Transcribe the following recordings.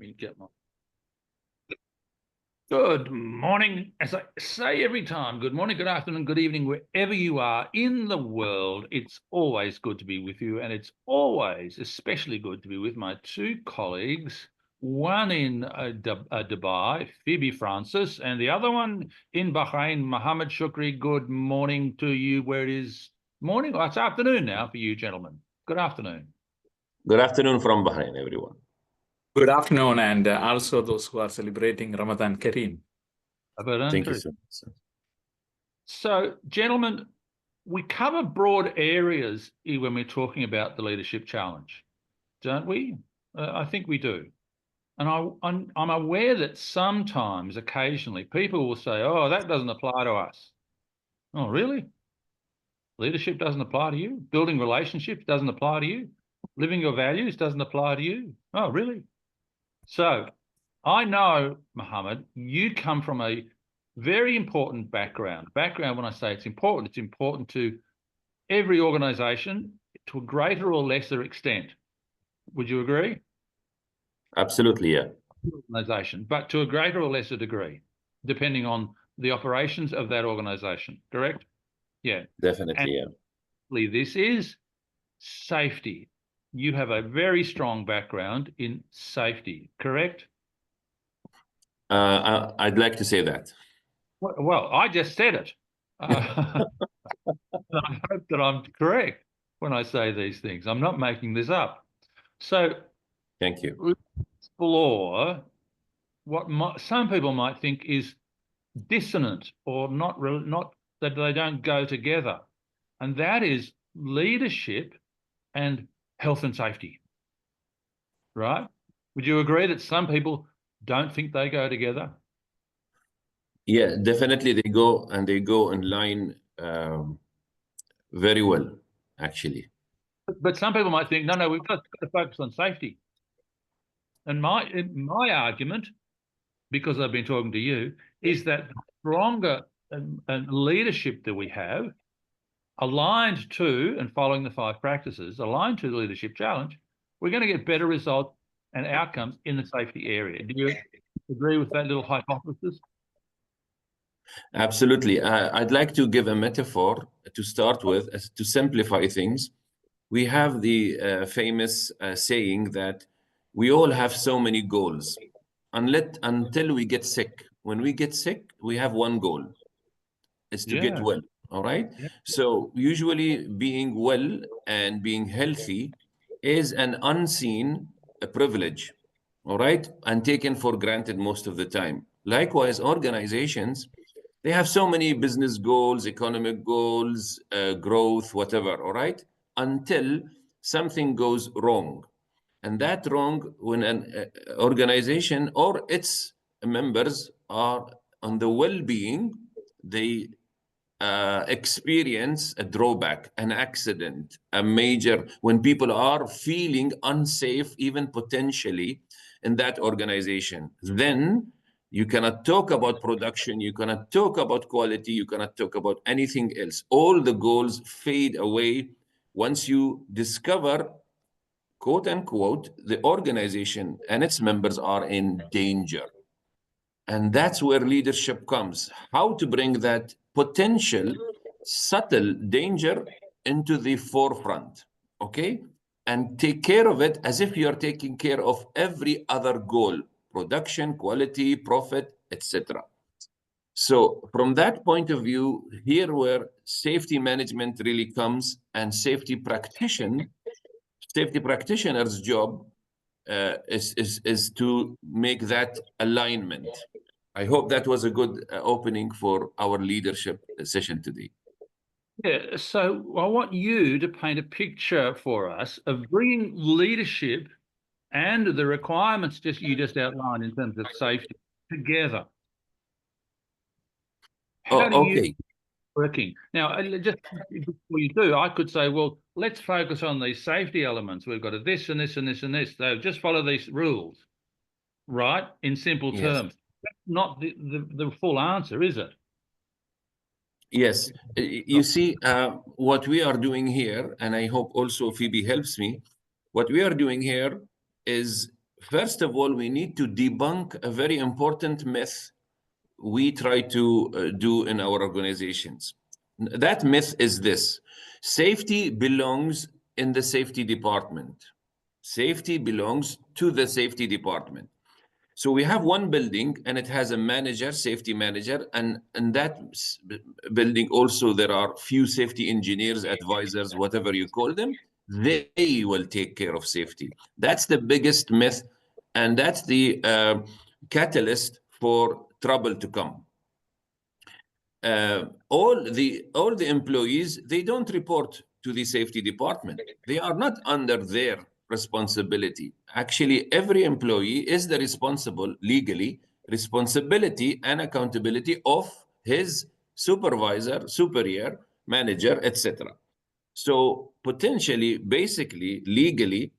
me get my... Good morning. As I say every time, good morning, good afternoon, good evening, wherever you are in the world. It's always good to be with you, and it's always especially good to be with my two colleagues, one in Dubai, Fiby Francis, and the other one in Bahrain, Mohamed Shukri. Good morning to you, where it is morning, or it's afternoon now for you gentlemen. Good afternoon. Good afternoon from Bahrain, everyone. Good afternoon, and also those who are celebrating Ramadan Kareem. Thank you so much. So, gentlemen, we cover broad areas when we're talking about the leadership challenge, don't we? I think we do. And I'm aware that sometimes, occasionally, people will say, oh, that doesn't apply to us. Oh, really? Leadership doesn't apply to you? Building relationships doesn't apply to you? Living your values doesn't apply to you? Oh, really? So I know, Mohamed, you come from a very important background. Background, when I say it's important to every organisation to a greater or lesser extent. Would you agree? Absolutely, yeah. Organisation, but to a greater or lesser degree, depending on the operations of that organisation, correct? Yeah. Definitely, yeah. This is safety. You have a very strong background in safety, correct? I'd like to say that. Well, I just said it. I hope that I'm correct when I say these things. I'm not making this up. So, thank you. Let's explore what some people might think is dissonant or not that they don't go together, and that is leadership and health and safety. Right? Would you agree that some people don't think they go together? Yeah, definitely they go in line very well, actually. But some people might think, no, we've got to focus on safety. And my argument, because I've been talking to you, is that the stronger leadership that we have, aligned to and following the 5 practices, aligned to the leadership challenge, we're going to get better results and outcomes in the safety area. Do you agree with that little hypothesis? Absolutely. I'd like to give a metaphor to start with, to simplify things. We have the famous saying that we all have so many goals until we get sick. When we get sick, we have one goal. It's to get well, all right? Yeah. So usually being well and being healthy is an unseen privilege, all right? And taken for granted most of the time. Likewise, organizations, they have so many business goals, economic goals, growth, whatever, all right? Until something goes wrong. And that wrong, when an organization or its members are on the well-being, they experience a drawback, an accident, a major, when people are feeling unsafe, even potentially in that organization, then you cannot talk about production, you cannot talk about quality, you cannot talk about anything else. All the goals fade away once you discover, quote unquote, the organization and its members are in danger. And that's where leadership comes. How to bring that potential subtle danger into the forefront, okay? And take care of it as if you're taking care of every other goal, production, quality, profit, etc. So from that point of view, here where safety management really comes, and safety practitioner's job is to make that alignment. I hope that was a good opening for our leadership session today. Yeah, so I want you to paint a picture for us of bringing leadership and the requirements you just outlined in terms of safety together. How do you working? Now, just before you do, I could say, well, let's focus on these safety elements. We've got this and this and this and this. So just follow these rules, right? In simple terms. That's not the full answer, is it? Yes. You see, what we are doing here, and I hope also Phoebe helps me, what we are doing here is first of all, we need to debunk a very important myth we try to do in our organizations. That myth is this: safety belongs in the safety department. Safety belongs to the safety department. So we have one building and it has a manager, safety manager, and in that building also there are few safety engineers, advisors, whatever you call them. They will take care of safety. That's the biggest myth, and that's the catalyst for trouble to come. All the employees, they don't report to the safety department. They are not under their responsibility. Actually, every employee is the responsibility and accountability of his supervisor, superior, manager, etc. So potentially, basically, legally,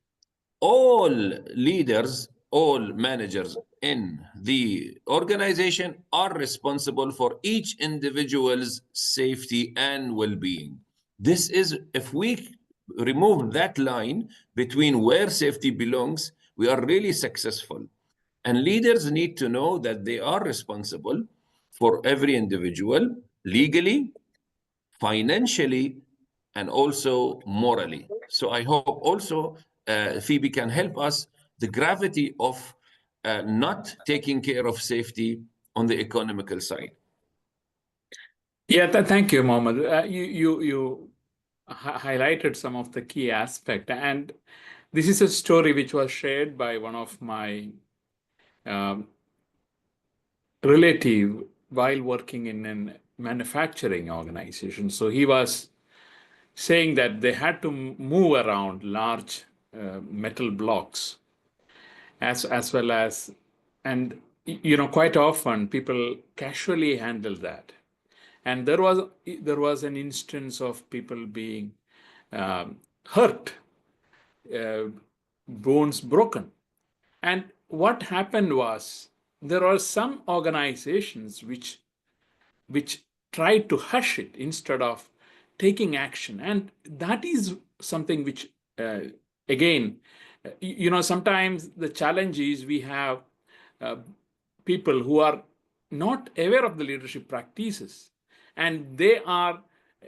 all leaders, all managers in the organization are responsible for each individual's safety and well-being. This is, if we remove that line between where safety belongs, we are really successful. And leaders need to know that they are responsible for every individual legally, financially, and also morally. So I hope also Phoebe can help us the gravity of not taking care of safety on the economical side. Yeah, thank you, Mohammed. You highlighted some of the key aspects, and this is a story which was shared by one of my relative while working in a manufacturing organization. So he was saying that they had to move around large metal blocks as well as, and quite often people casually handle that. And there was an instance of people being hurt, bones broken. And what happened was there are some organizations which tried to hush it instead of taking action. And that is something which, again, sometimes the challenge is we have people who are not aware of the leadership practices, and they are,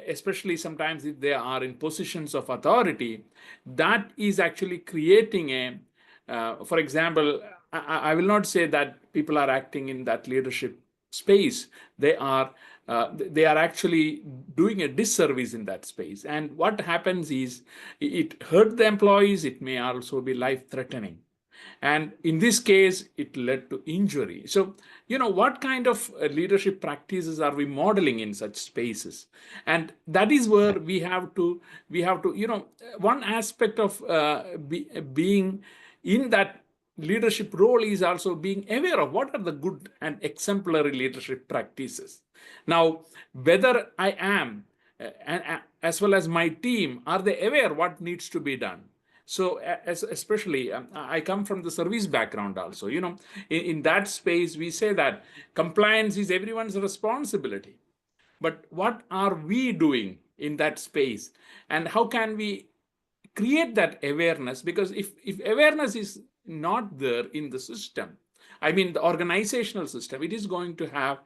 especially sometimes if they are in positions of authority, that is actually creating for example, I will not say that people are acting in that leadership space. They are actually doing a disservice in that space. And what happens is it hurt the employees. It may also be life-threatening. And in this case, it led to injury. So, what kind of leadership practices are we modeling in such spaces? And that is where we have to, one aspect of being in that leadership role is also being aware of what are the good and exemplary leadership practices. Now, whether I am, as well as my team, are they aware what needs to be done? So especially, I come from the service background also, in that space, we say that compliance is everyone's responsibility. But what are we doing in that space? And how can we create that awareness? Because if awareness is not there in the system, I mean, the organizational system, it is going to have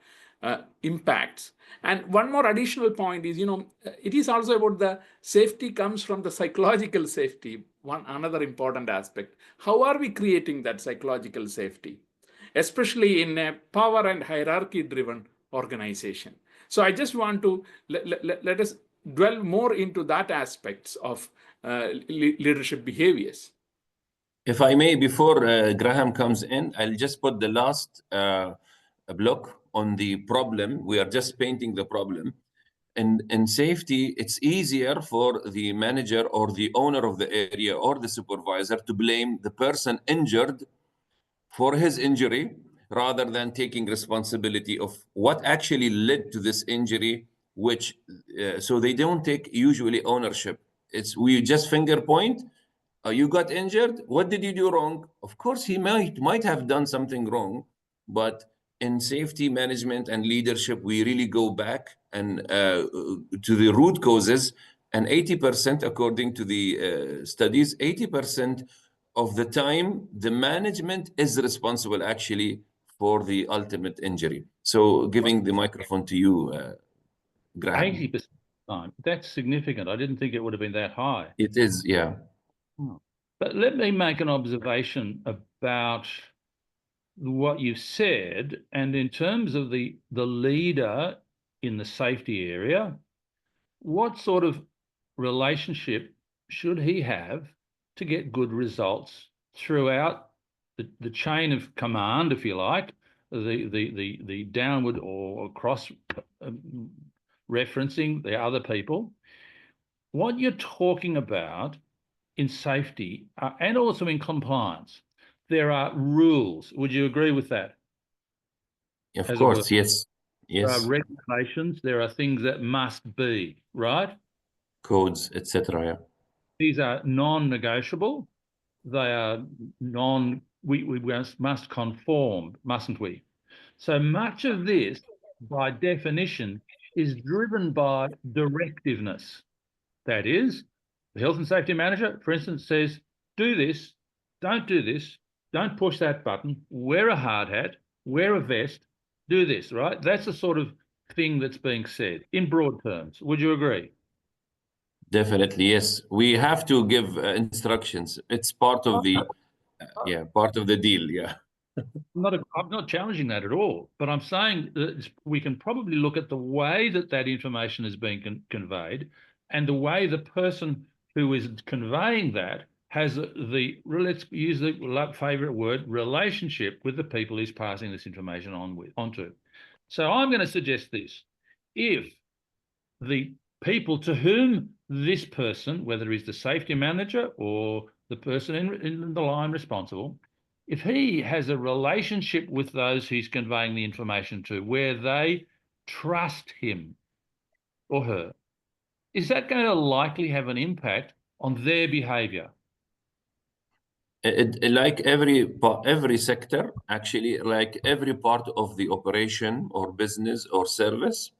impacts. And one more additional point is, it is also about the safety comes from the psychological safety. Another important aspect. How are we creating that psychological safety, especially in a power and hierarchy driven organization? So I just want to let us dwell more into that aspects of leadership behaviors. If I may, before Graham comes in, I'll just put the last block on the problem. We are just painting the problem. And in safety, it's easier for the manager or the owner of the area or the supervisor to blame the person injured for his injury rather than taking responsibility of what actually led to this injury, which so they don't take usually ownership. We just finger point. You got injured. What did you do wrong? Of course, he might have done something wrong, but in safety management and leadership, we really go back and to the root causes. And 80%, according to the studies, 80% of the time, the management is responsible actually for the ultimate injury. So giving the microphone to you, Graham. 80% time. That's significant. I didn't think it would have been that high. It is, yeah. But let me make an observation about what you've said. And in terms of the leader in the safety area, what sort of relationship should he have to get good results throughout the chain of command, if you like, the downward or cross referencing the other people? What you're talking about in safety and also in compliance, there are rules. Would you agree with that? Of course, yes. There are Yes. regulations, there are things that must be, right? Codes, etc. Yeah. These are non-negotiable. They are we must conform, mustn't we? So much of this, by definition, is driven by directiveness. That is, the health and safety manager, for instance, says, do this, don't do this, don't push that button, wear a hard hat, wear a vest, do this, right? That's the sort of thing that's being said in broad terms. Would you agree? Definitely, yes. We have to give instructions. It's part of the, part of the deal. Yeah. I'm not challenging that at all, but I'm saying that we can probably look at the way that that information is being conveyed and the way the person who is conveying that has let's use the favorite word, relationship with the people he's passing this information onto. So I'm going to suggest this. If the people to whom this person, whether he's the safety manager or the person in the line responsible, if he has a relationship with those he's conveying the information to where they trust him or her, is that going to likely have an impact on their behavior? Like every sector, actually, like every part of the operation or business or service,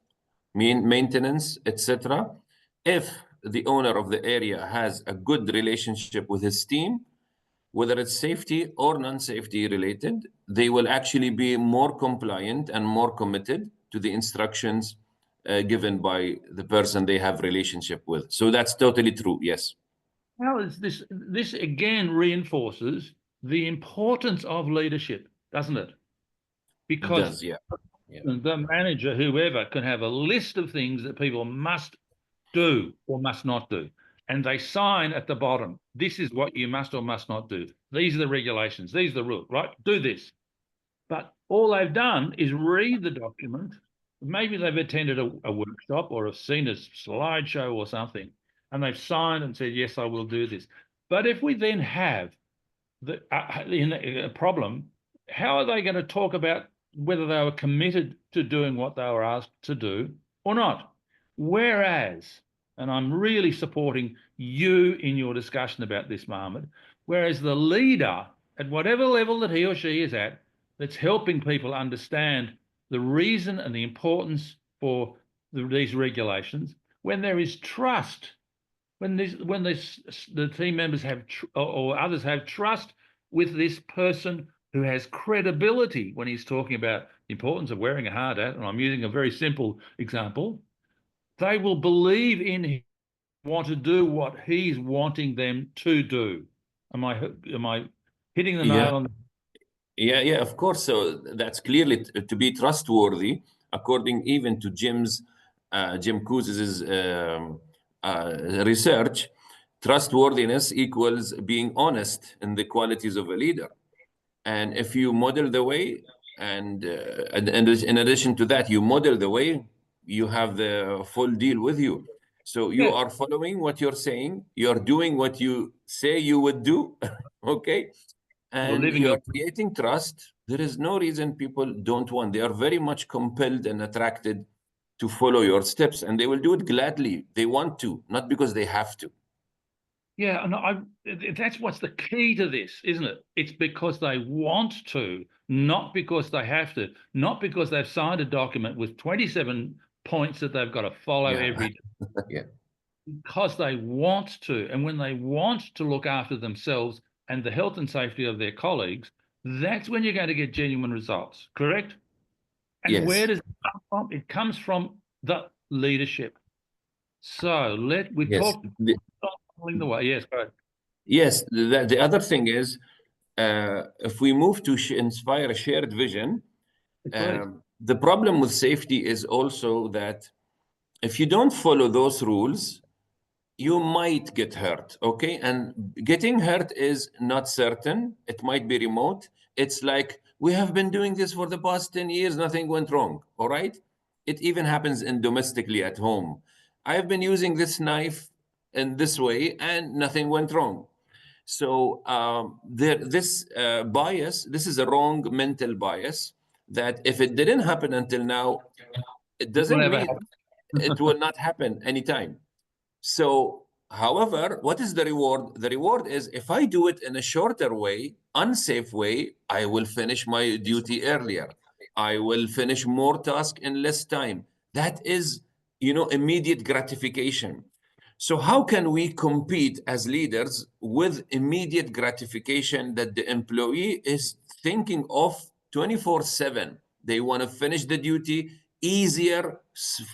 maintenance, etc. If the owner of the area has a good relationship with his team, whether it's safety or non-safety related, they will actually be more compliant and more committed to the instructions given by the person they have relationship with. So that's totally true, yes. How is this? This again reinforces the importance of leadership, doesn't it? Because it does, yeah. The manager, whoever, can have a list of things that people must do or must not do. And they sign at the bottom, this is what you must or must not do. These are the regulations. These are the rules, right? Do this. But all they've done is read the document. Maybe they've attended a workshop or have seen a slideshow or something, and they've signed and said, yes, I will do this. But if we then have a problem, how are they going to talk about whether they were committed to doing what they were asked to do or not? Whereas, and I'm really supporting you in your discussion about this, Mohamed, whereas the leader, at whatever level that he or she is at, that's helping people understand the reason and the importance for these regulations, when there is trust, when the team members have or others have trust with this person who has credibility when he's talking about the importance of wearing a hard hat, and I'm using a very simple example, they will believe in him, want to do what he's wanting them to do. Am I hitting the nail on? Yeah, of course. So that's clearly to be trustworthy, according even to Jim Kouz's research. Trustworthiness equals being honest in the qualities of a leader. And if you model the way, and in addition to that, you model the way, you have the full deal with you. So you are following what you're saying, you're doing what you say you would do, okay? And you're creating trust. There is no reason people don't want. They are very much compelled and attracted to follow your steps, and they will do it gladly. They want to, not because they have to. Yeah, and that's what's the key to this, isn't it? It's because they want to, not because they have to, not because they've signed a document with 27 points that they've got to follow every day. Yeah. Because they want to. And when they want to look after themselves, and the health and safety of their colleagues, that's when you're going to get genuine results, correct? And Yes. where does it come from? It comes from the leadership. So we Yes. talked following the way. Yes, go ahead. Yes. The other thing is, if we move to inspire a shared vision, the problem with safety is also that if you don't follow those rules, you might get hurt, okay? And getting hurt is not certain. It might be remote. It's like, we have been doing this for the past 10 years, nothing went wrong, all right? It even happens in domestically at home. I've been using this knife in this way and nothing went wrong. So this bias, this is a wrong mental bias that if it didn't happen until now, it doesn't mean it will not happen anytime. So, however, what is the reward? The reward is if I do it in a shorter way, unsafe way, I will finish my duty earlier. I will finish more tasks in less time. That is, immediate gratification. So how can we compete as leaders with immediate gratification that the employee is thinking of 24/7? They want to finish the duty easier,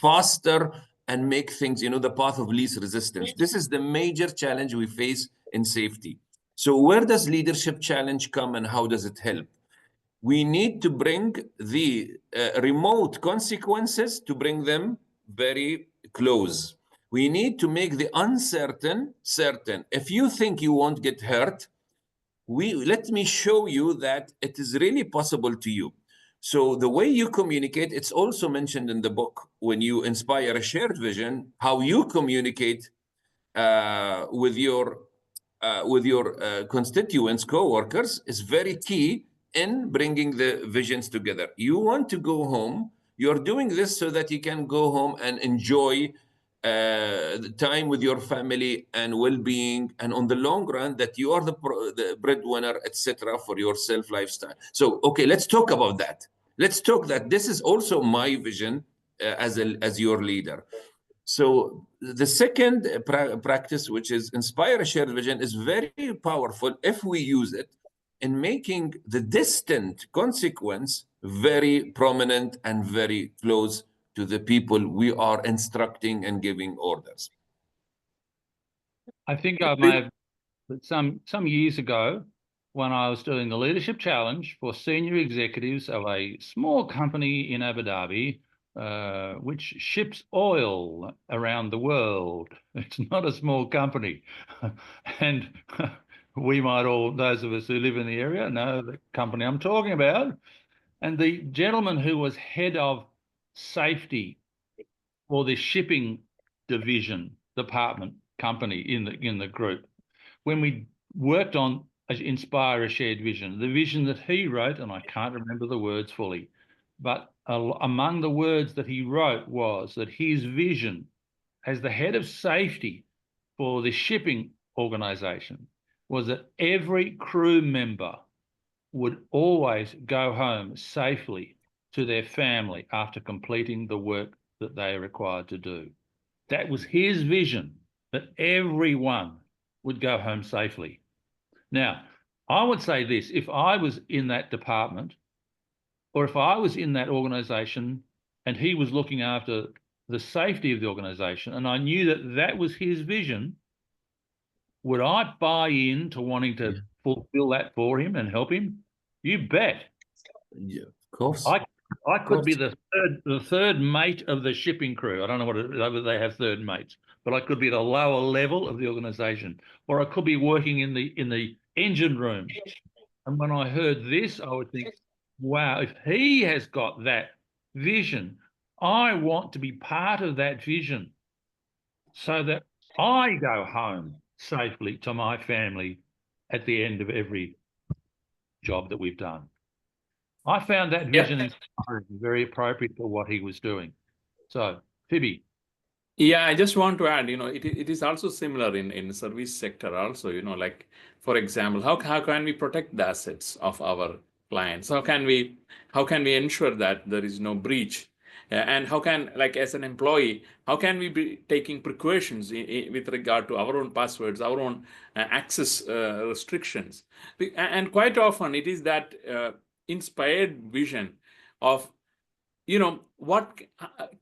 faster, and make things, the path of least resistance. This is the major challenge we face in safety. So where does leadership challenge come and how does it help? We need to bring the remote consequences to bring them very close. We need to make the uncertain certain. If you think you won't get hurt, let me show you that it is really possible to you. So the way you communicate, it's also mentioned in the book when you inspire a shared vision, how you communicate with your constituents, co-workers, is very key in bringing the visions together. You want to go home. You're doing this so that you can go home and enjoy the time with your family and well-being, and on the long run that you are the breadwinner, etc., for your self lifestyle. So okay, let's talk about that. Let's talk that this is also my vision as your leader. So the second practice, which is inspire a shared vision, is very powerful if we use it in making the distant consequence very prominent and very close to the people we are instructing and giving orders. I think I may have, some years ago, when I was doing the leadership challenge for senior executives of a small company in Abu Dhabi, which ships oil around the world. It's not a small company. And we might all, those of us who live in the area, know the company I'm talking about. And the gentleman who was head of safety for the shipping division, department, company in the group, when we worked on Inspire a Shared Vision, the vision that he wrote, and I can't remember the words fully, but among the words that he wrote was that his vision as the head of safety for the shipping organization was that every crew member would always go home safely to their family after completing the work that they are required to do. That was his vision, that everyone would go home safely. Now, I would say this, if I was in that department, or if I was in that organization and he was looking after the safety of the organization, and I knew that that was his vision, would I buy into wanting to fulfill that for him and help him? You bet. Yeah, of course. I could be the third mate of the shipping crew. I don't know whether they have third mates, but I could be at a lower level of the organization, or I could be working in the engine room. And when I heard this, I would think, wow, if he has got that vision, I want to be part of that vision so that I go home safely to my family at the end of every job that we've done. I found that vision very appropriate for what he was doing. So, Fiby. Yeah, I just want to add, it is also similar in service sector also, like, for example, how can we protect the assets of our clients? How can we ensure that there is no breach? And how can, like as an employee, how can we be taking precautions with regard to our own passwords, our own access restrictions? And quite often it is that inspired vision of, what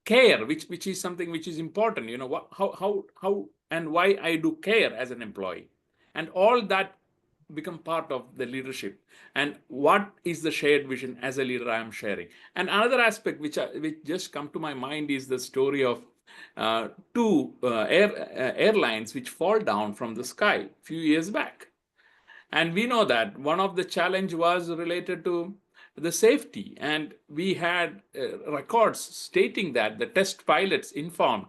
care, which is something which is important, what, how and why I do care as an employee, and all that become part of the leadership, and what is the shared vision as a leader I am sharing. And another aspect which just come to my mind is the story of two airlines which fall down from the sky a few years back. And we know that one of the challenge was related to the safety, and we had records stating that the test pilots informed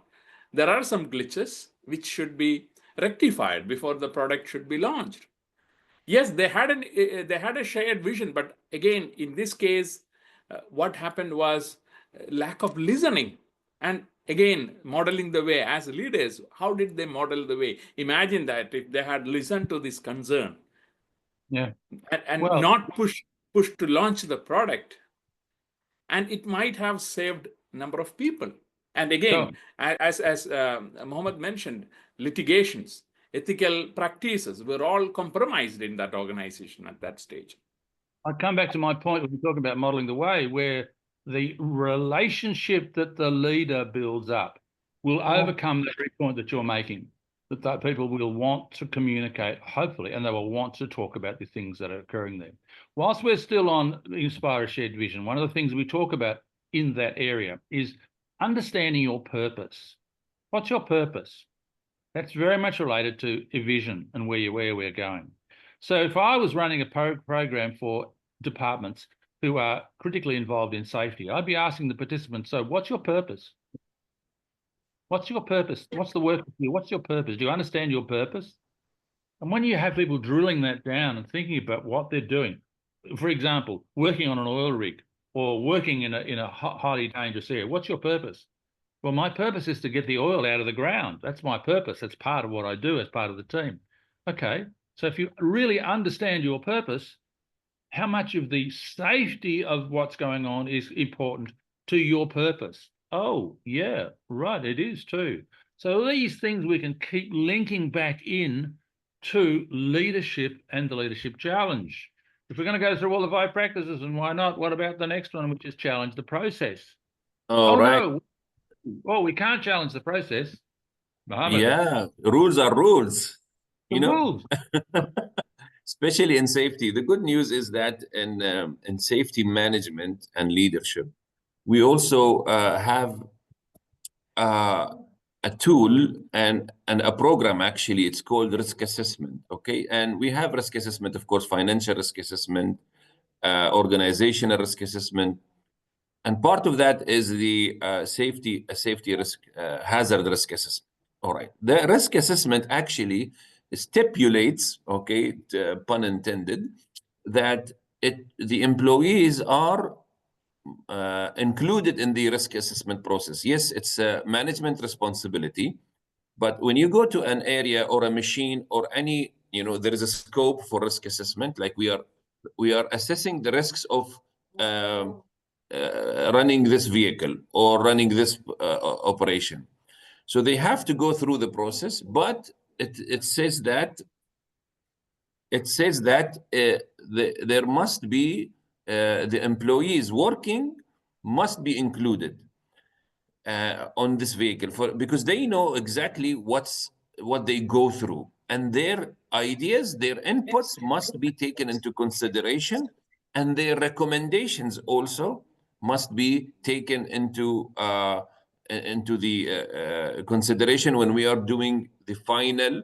there are some glitches which should be rectified before the product should be launched. Yes, they had a shared vision, but again, in this case, what happened was lack of listening. And again, modeling the way as leaders, how did they model the way? Imagine that if they had listened to this concern, Yeah. and Well, not push to launch the product, and it might have saved a number of people. And again, as Mohammed mentioned, litigations, ethical practices were all compromised in that organization at that stage. I come back to my point when we talk about modeling the way, where the relationship that the leader builds up will overcome the very point that you're making, that people will want to communicate, hopefully, and they will want to talk about the things that are occurring there. Whilst we're still on Inspire a Shared Vision, one of the things we talk about in that area is understanding your purpose. What's your purpose? That's very much related to a vision and where we're going. So if I was running a program for departments who are critically involved in safety, I'd be asking the participants, so what's your purpose? What's your purpose? What's the work for you? What's your purpose? Do you understand your purpose? And when you have people drilling that down and thinking about what they're doing, for example, working on an oil rig or working in a highly dangerous area, what's your purpose? Well, my purpose is to get the oil out of the ground. That's my purpose. That's part of what I do as part of the team. Okay, so if you really understand your purpose, how much of the safety of what's going on is important to your purpose? Oh, yeah, right, it is too. So these things we can keep linking back in to leadership and the leadership challenge. If we're going to go through all the 5 practices, and why not? What about the next one, which is challenge the process? All right. No. Well, we can't challenge the process. Mohammed. Yeah, rules are rules. Rules. Especially in safety. The good news is that in safety management and leadership, we also have a tool and a program. Actually, it's called risk assessment. Okay, and we have risk assessment, of course, financial risk assessment, organizational risk assessment. And part of that is the safety risk, hazard risk assessment. All right. The risk assessment actually stipulates, okay, pun intended, that the employees are included in the risk assessment process. Yes, it's a management responsibility, but when you go to an area or a machine or any, there is a scope for risk assessment. Like we are assessing the risks of running this vehicle or running this operation. So they have to go through the process, but it says that there must be the employees working must be included on this vehicle because they know exactly what they go through, and their ideas, their inputs must be taken into consideration, and their recommendations also must be taken into the consideration when we are doing the final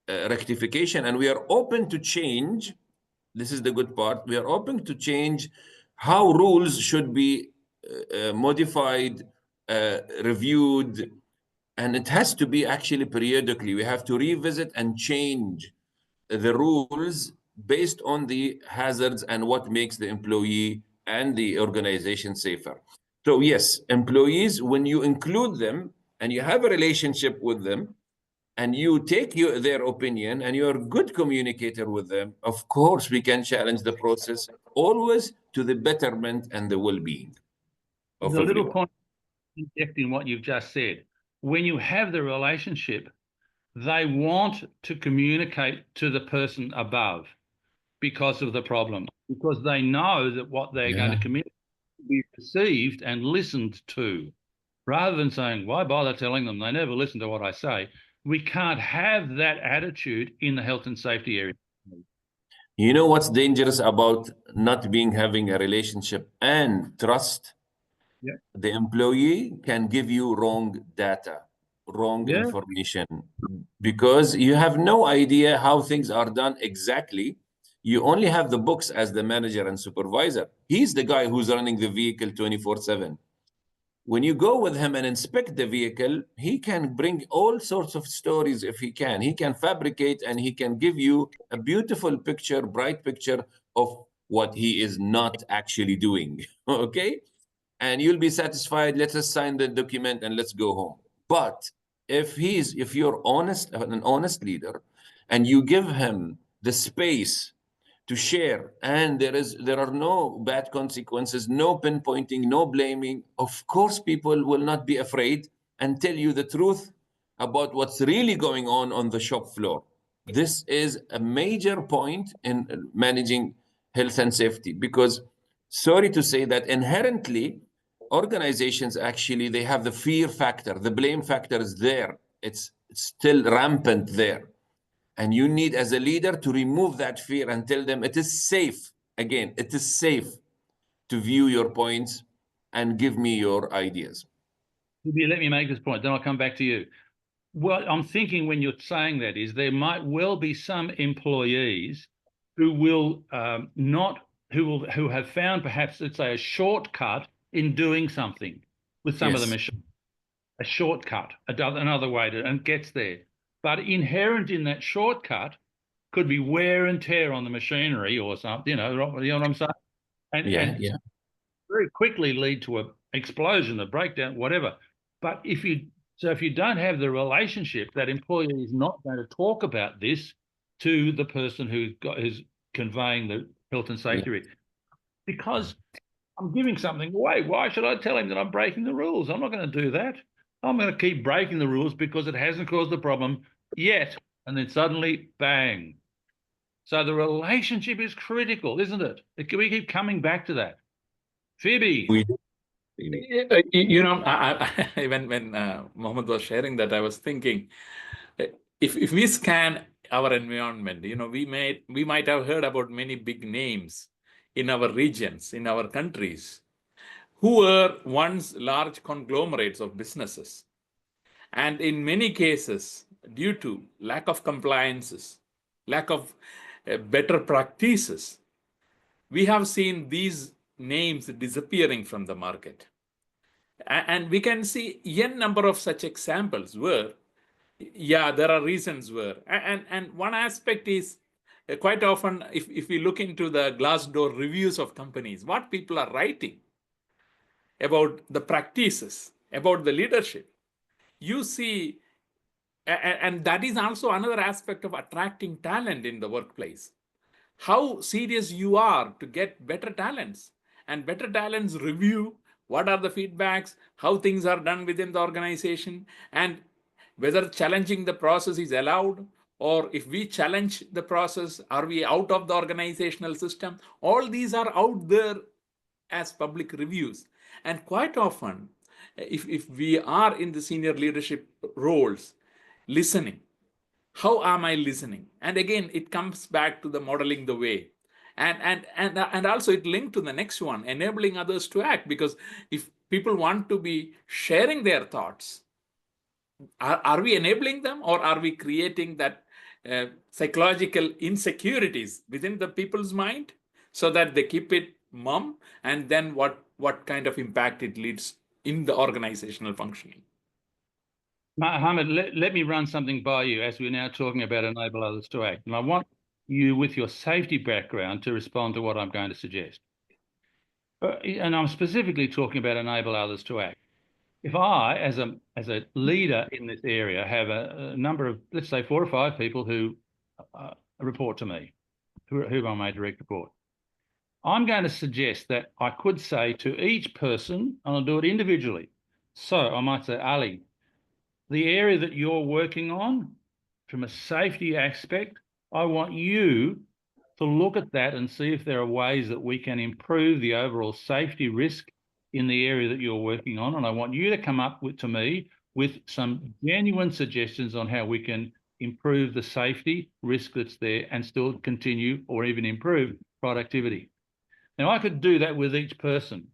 rectification. And we are open to change. This is the good part. We are open to change how rules should be modified, reviewed, and it has to be actually periodically. We have to revisit and change the rules based on the hazards and what makes the employee and the organization safer. So yes, employees, when you include them and you have a relationship with them and you take their opinion and you're a good communicator with them, of course, we can challenge the process always to the betterment and the well-being of The little everyone. point interject in what you've just said. When you have the relationship, they want to communicate to the person above because of the problem, because they know that what they're going to communicate will be received and listened to, rather than saying, why bother telling them? They never listen to what I say. We can't have that attitude in the health and safety area. You know what's dangerous about not having a relationship and trust? Yeah. The employee can give you wrong data, wrong Yeah. information, because you have no idea how things are done exactly. You only have the books as the manager and supervisor. He's the guy who's running the vehicle 24/7. When you go with him and inspect the vehicle, he can bring all sorts of stories if he can. He can fabricate and he can give you a beautiful picture, bright picture of what he is not actually doing. Okay? And you'll be satisfied. Let us sign the document and let's go home. But if you're honest, an honest leader, and you give him the space to share, and there are no bad consequences, no pinpointing, no blaming, of course people will not be afraid and tell you the truth about what's really going on the shop floor. This is a major point in managing health and safety, because sorry to say that inherently organizations actually, they have the fear factor, the blame factor is there. It's still rampant there. And you need, as a leader, to remove that fear and tell them it is safe. Again, it is safe to view your points and give me your ideas. Let me make this point, then I'll come back to you. Well, I'm thinking when you're saying that is there might well be some employees who will who have found perhaps, let's say, a shortcut in doing something with some of the machines, a shortcut, another way to, and gets there. But inherent in that shortcut could be wear and tear on the machinery or something, you know what I'm saying? And very quickly lead to an explosion, a breakdown, whatever. But if you don't have the relationship, that employee is not going to talk about this to the person who's conveying the health and safety risk. Because I'm giving something away. Why should I tell him that I'm breaking the rules? I'm not going to do that. I'm going to keep breaking the rules because it hasn't caused the problem yet. And then suddenly, bang. So the relationship is critical, isn't it? We keep coming back to that. Fiby. You know, when Mohammed was sharing that, I was thinking, if we scan our environment, you know, we might have heard about many big names in our regions, in our countries, who were once large conglomerates of businesses. And in many cases, due to lack of compliances, lack of better practices, we have seen these names disappearing from the market. And we can see n number of such examples where, there are reasons where. And one aspect is quite often, if we look into the Glassdoor reviews of companies, what people are writing about the practices, about the leadership, you see, and that is also another aspect of attracting talent in the workplace. How serious you are to get better talents, and better talents review what are the feedbacks, how things are done within the organization, and whether challenging the process is allowed, or if we challenge the process, are we out of the organizational system? All these are out there as public reviews. And quite often, if we are in the senior leadership roles, listening, how am I listening? And again, it comes back to the modeling the way. And also it linked to the next one, enabling others to act. Because if people want to be sharing their thoughts, are we enabling them, or are we creating that psychological insecurities within the people's mind so that they keep it mum? And then what kind of impact it leads in the organizational functioning? Mohamed, let me run something by you as we're now talking about enable others to act. And I want you, with your safety background, to respond to what I'm going to suggest. And I'm specifically talking about enable others to act. If I, as a leader in this area, have a number of, let's say, 4 or 5 people who report to me, who I may direct report, I'm going to suggest that I could say to each person, and I'll do it individually, So I might say, Ali, the area that you're working on from a safety aspect, I want you to look at that and see if there are ways that we can improve the overall safety risk in the area that you're working on. And I want you to come up to me with some genuine suggestions on how we can improve the safety risk that's there and still continue or even improve productivity. Now, I could do that with each person.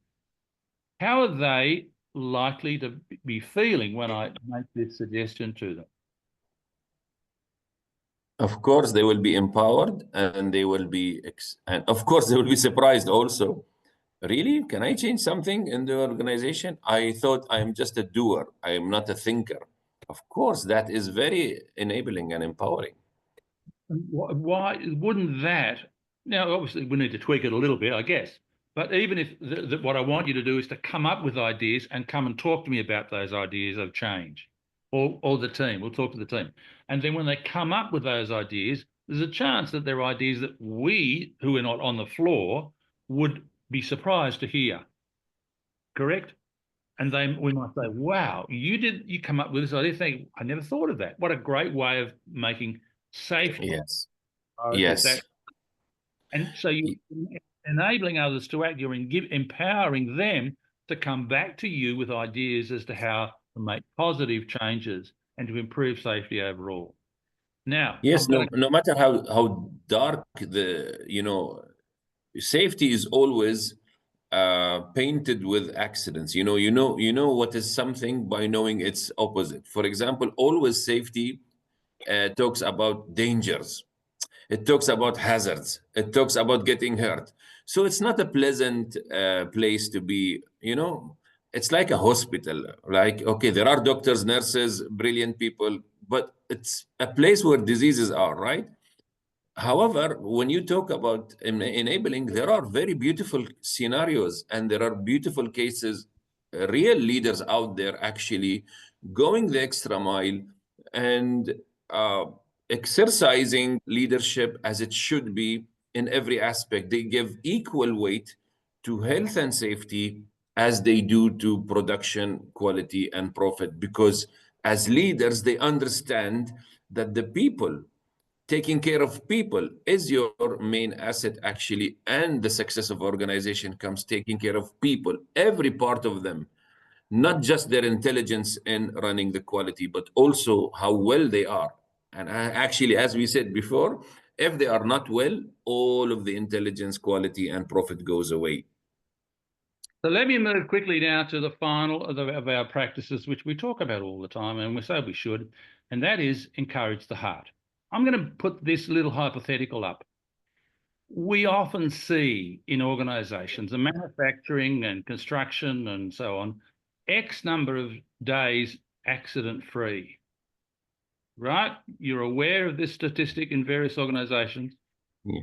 How are they likely to be feeling when I make this suggestion to them? Of course, they will be empowered, and they will be, and of course, they will be surprised also. Really? Can I change something in the organization? I thought I am just a doer. I am not a thinker. Of course, that is very enabling and empowering. Why wouldn't that? Now, obviously, we need to tweak it a little bit, I guess. But even if what I want you to do is to come up with ideas and come and talk to me about those ideas of change, or the team. We'll talk to the team, and then when they come up with those ideas, there's a chance that they're ideas that we, who are not on the floor, would be surprised to hear. Correct? And then we might say, "Wow, you come up with this idea. Think, I never thought of that. What a great way of making safety." Yes. Yes. Yes. And so you're enabling others to act, you're empowering them to come back to you with ideas as to how to make positive changes and to improve safety overall. Now, Yes, no matter how dark safety is always painted with accidents. You know what is something by knowing its opposite. For example, always safety talks about dangers. It talks about hazards. It talks about getting hurt. So it's not a pleasant place to be. It's like a hospital. Like, okay, there are doctors, nurses, brilliant people, but it's a place where diseases are, right? However, when you talk about enabling, there are very beautiful scenarios and there are beautiful cases, real leaders out there actually going the extra mile and uh, exercising leadership as it should be in every aspect. They give equal weight to health and safety as they do to production, quality, and profit, because as leaders, they understand that the people, taking care of people is your main asset actually, and the success of organization comes taking care of people, every part of them, not just their intelligence in running the quality, but also how well they are. And actually, as we said before, if they are not well, all of the intelligence, quality, and profit goes away. So let me move quickly now to the final of our practices, which we talk about all the time, and we say we should, and that is encourage the heart. I'm going to put this little hypothetical up. We often see in organizations, and manufacturing and construction and so on, X number of days accident-free, right? You're aware of this statistic in various organizations. Yeah.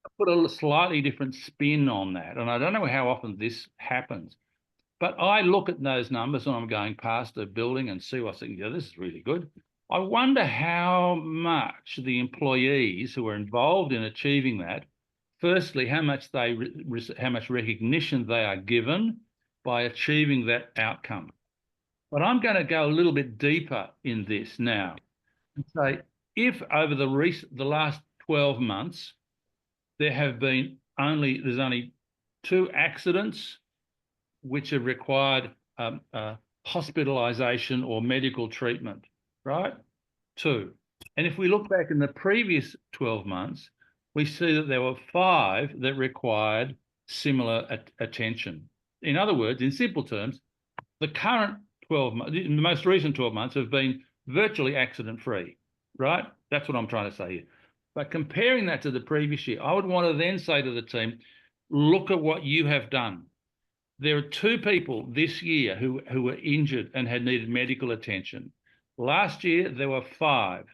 I put a slightly different spin on that, and I don't know how often this happens, but I look at those numbers when I'm going past a building and see what's thinking, yeah, this is really good. I wonder how much the employees who are involved in achieving that, firstly, how much recognition they are given by achieving that outcome. But I'm going to go a little bit deeper in this now and say, if over the last 12 months, there's only 2 accidents which have required hospitalization or medical treatment, right? 2. And if we look back in the previous 12 months, we see that there were 5 that required similar attention. In other words, in simple terms, the current 12 months, the most recent 12 months have been virtually accident-free, right? That's what I'm trying to say here. But comparing that to the previous year, I would want to then say to the team, look at what you have done. There are 2 people this year who were injured and had needed medical attention. Last year, there were 5.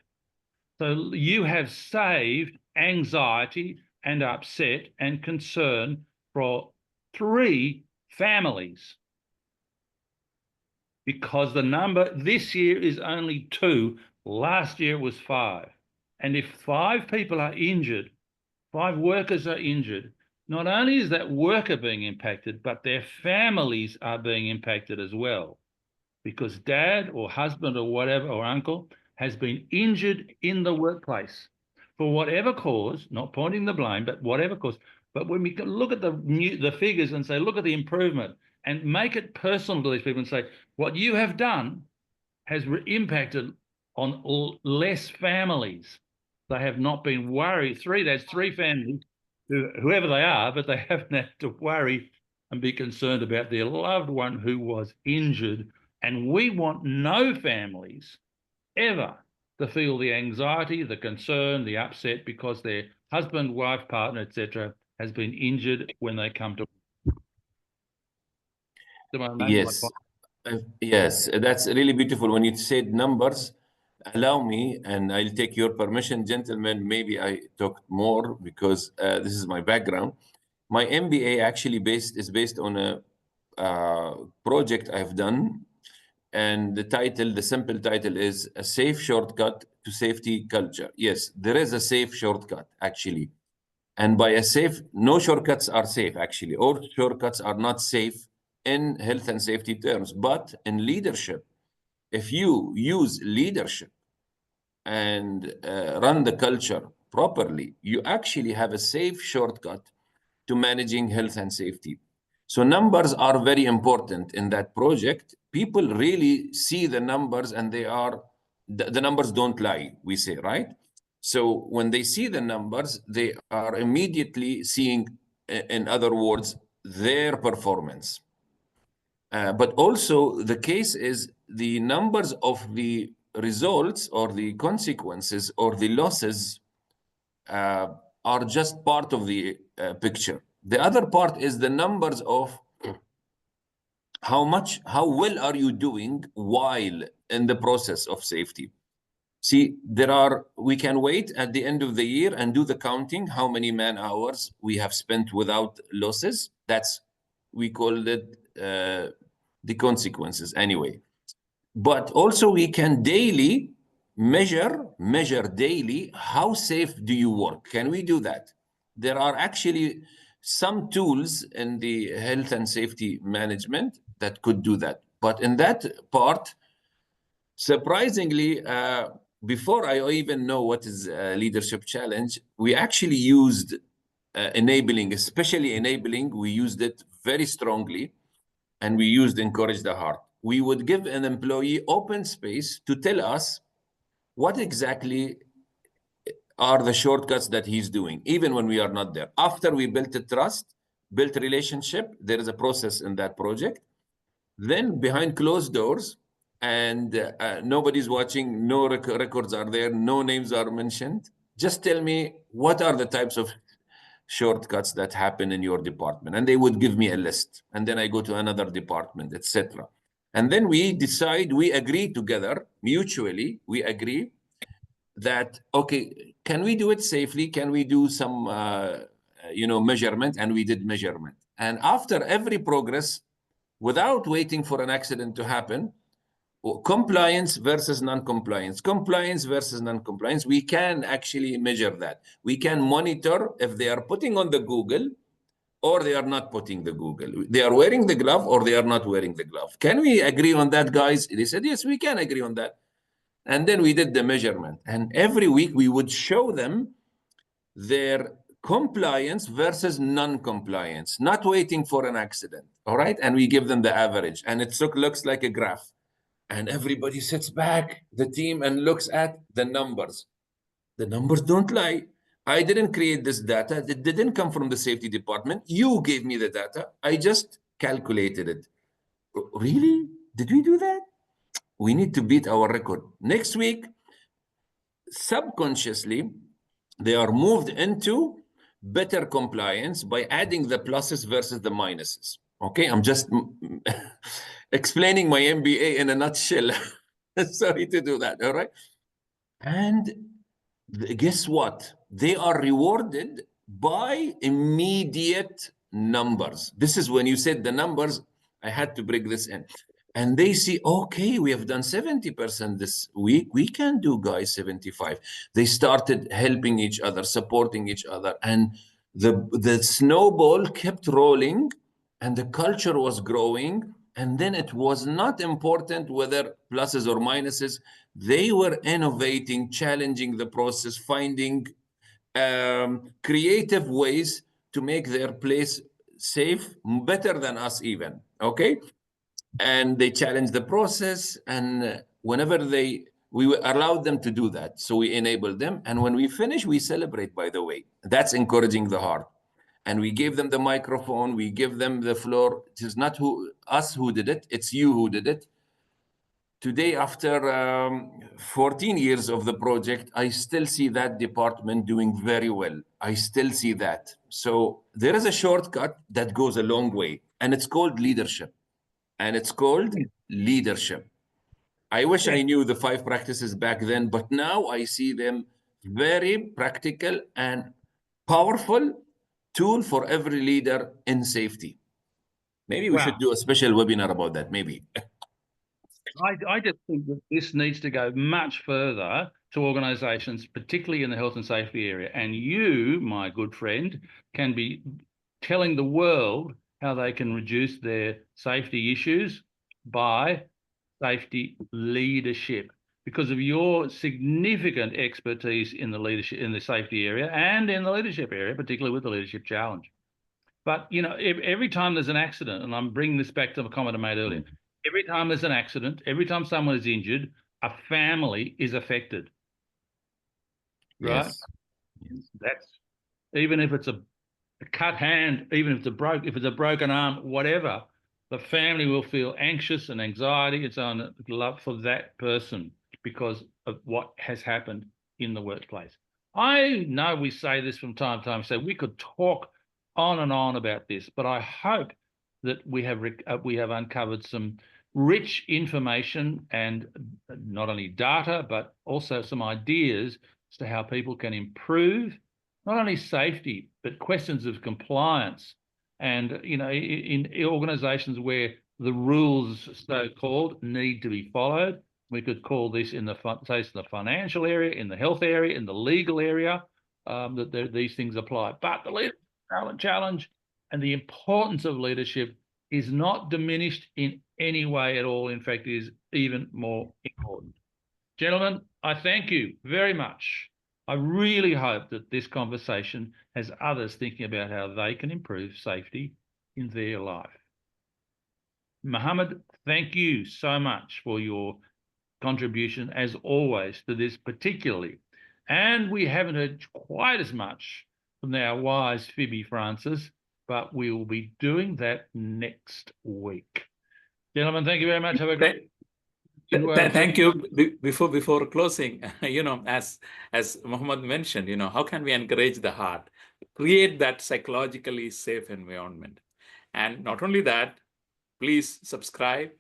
So you have saved anxiety and upset and concern for 3 families, because the number this year is only 2. Last year it was 5. And if 5 people are injured, 5 workers are injured, not only is that worker being impacted, but their families are being impacted as well. because dad or husband or whatever, or uncle, has been injured in the workplace for whatever cause, not pointing the blame, but whatever cause. But when we look at the figures and say, look at the improvement, and make it personal to these people and say, what you have done has impacted on less families. They have not been worried. That's three families, whoever they are, but they haven't had to worry and be concerned about their loved one who was injured. And we want no families ever to feel the anxiety, the concern, the upset because their husband, wife, partner, etc., has been injured when they come to. Yes. Yes, that's really beautiful. When you said numbers, allow me, and I'll take your permission, gentlemen. Maybe I talked more because this is my background. My MBA actually is based on a project I've done, and the simple title is A Safe Shortcut to Safety Culture. Yes, there is a safe shortcut, actually. And by a safe, no shortcuts are safe, actually. All shortcuts are not safe in health and safety terms, but in leadership. If you use leadership and run the culture properly, you actually have a safe shortcut to managing health and safety. So numbers are very important in that project. People really see the numbers, and the numbers don't lie, we say, right? So when they see the numbers, they are immediately seeing, in other words, their performance. But also the case is the numbers of the results or the consequences or the losses are just part of the picture. The other part is the numbers of how well are you doing while in the process of safety. See, we can wait at the end of the year and do the counting, how many man hours we have spent without losses. We call it the consequences anyway. But also we can daily measure daily, how safe do you work? Can we do that? There are actually some tools in the health and safety management that could do that. But in that part, surprisingly, before I even know what is a leadership challenge, we actually used enabling, especially enabling, we used it very strongly, and we used encourage the heart. We would give an employee open space to tell us what exactly are the shortcuts that he's doing, even when we are not there. After we built a trust, built a relationship, there is a process in that project. Then behind closed doors, and nobody's watching, no records are there, no names are mentioned. Just tell me, what are the types of shortcuts that happen in your department? And they would give me a list. And then I go to another department, etc. And then we decide, we agree together, mutually, we agree that, okay, can we do it safely? Can we do some, measurement? And we did measurement. And after every progress, without waiting for an accident to happen, compliance versus non-compliance, compliance versus non-compliance, we can actually measure that. We can monitor if they are putting on the Google or they are not putting the Google. They are wearing the glove or they are not wearing the glove. Can we agree on that, guys? They said, yes, we can agree on that. And then we did the measurement. And every week we would show them their compliance versus non-compliance, not waiting for an accident, all right? And we give them the average. And it looks like a graph. And everybody sits back, the team, and looks at the numbers. The numbers don't lie. I didn't create this data. It didn't come from the safety department. You gave me the data. I just calculated it. Really? Did we do that? We need to beat our record. Next week, subconsciously, they are moved into better compliance by adding the pluses versus the minuses. Okay, I'm just explaining my MBA in a nutshell. Sorry to do that, all right? And guess what? They are rewarded by immediate numbers. This is when you said the numbers, I had to bring this in. And they see, okay, we have done 70% this week. We can do, guys, 75. They started helping each other, supporting each other. And the snowball kept rolling, and the culture was growing. And then it was not important whether pluses or minuses. They were innovating, challenging the process, finding creative ways to make their place safe, better than us even, okay? And they challenged the process, and whenever we allowed them to do that. So we enabled them, and when we finish, we celebrate, by the way. That's encouraging the heart. And we gave them the microphone, we give them the floor. It is not us who did it, it's you who did it. Today, after 14 years of the project, I still see that department doing very well. I still see that. So there is a shortcut that goes a long way, and it's called leadership. And it's called leadership. I wish I knew the 5 practices back then, but now I see them very practical and powerful tool for every leader in safety. Maybe we should do a special webinar about that, maybe. I just think that this needs to go much further to organisations, particularly in the health and safety area. And you, my good friend, can be telling the world how they can reduce their safety issues by safety leadership, because of your significant expertise in the leadership, in the safety area and in the leadership area, particularly with the leadership challenge. But, you know, every time there's an accident, and I'm bringing this back to the comment I made earlier, every time there's an accident, every time someone is injured, a family is affected. Right? Yes. That's, even if it's a cut hand, even if it's a broken arm, whatever, the family will feel anxious and anxiety. It's on love for that person because of what has happened in the workplace. I know we say this from time to time, so we could talk on and on about this, but I hope that we have uncovered some rich information and not only data, but also some ideas as to how people can improve not only safety, but questions of compliance. And, you know, in organizations where the rules, so-called, need to be followed, we could call this in the financial area, in the health area, in the legal area, that these things apply. But the leadership challenge and the importance of leadership is not diminished in any way at all. In fact, it is even more important. Gentlemen, I thank you very much. I really hope that this conversation has others thinking about how they can improve safety in their life. Mohamed, thank you so much for your contribution, as always, to this particularly. And we haven't heard quite as much from our wise Fiby Francis, but we will be doing that next week. Gentlemen, thank you very much. Have a great Thank you. Before closing, you know, as Mohammed mentioned, you know, how can we encourage the heart, create that psychologically safe environment? And not only that, please subscribe,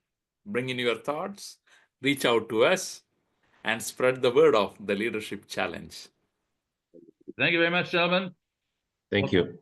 bring in your thoughts, reach out to us, and spread the word of the Leadership Challenge. Thank you very much, gentlemen. Thank you.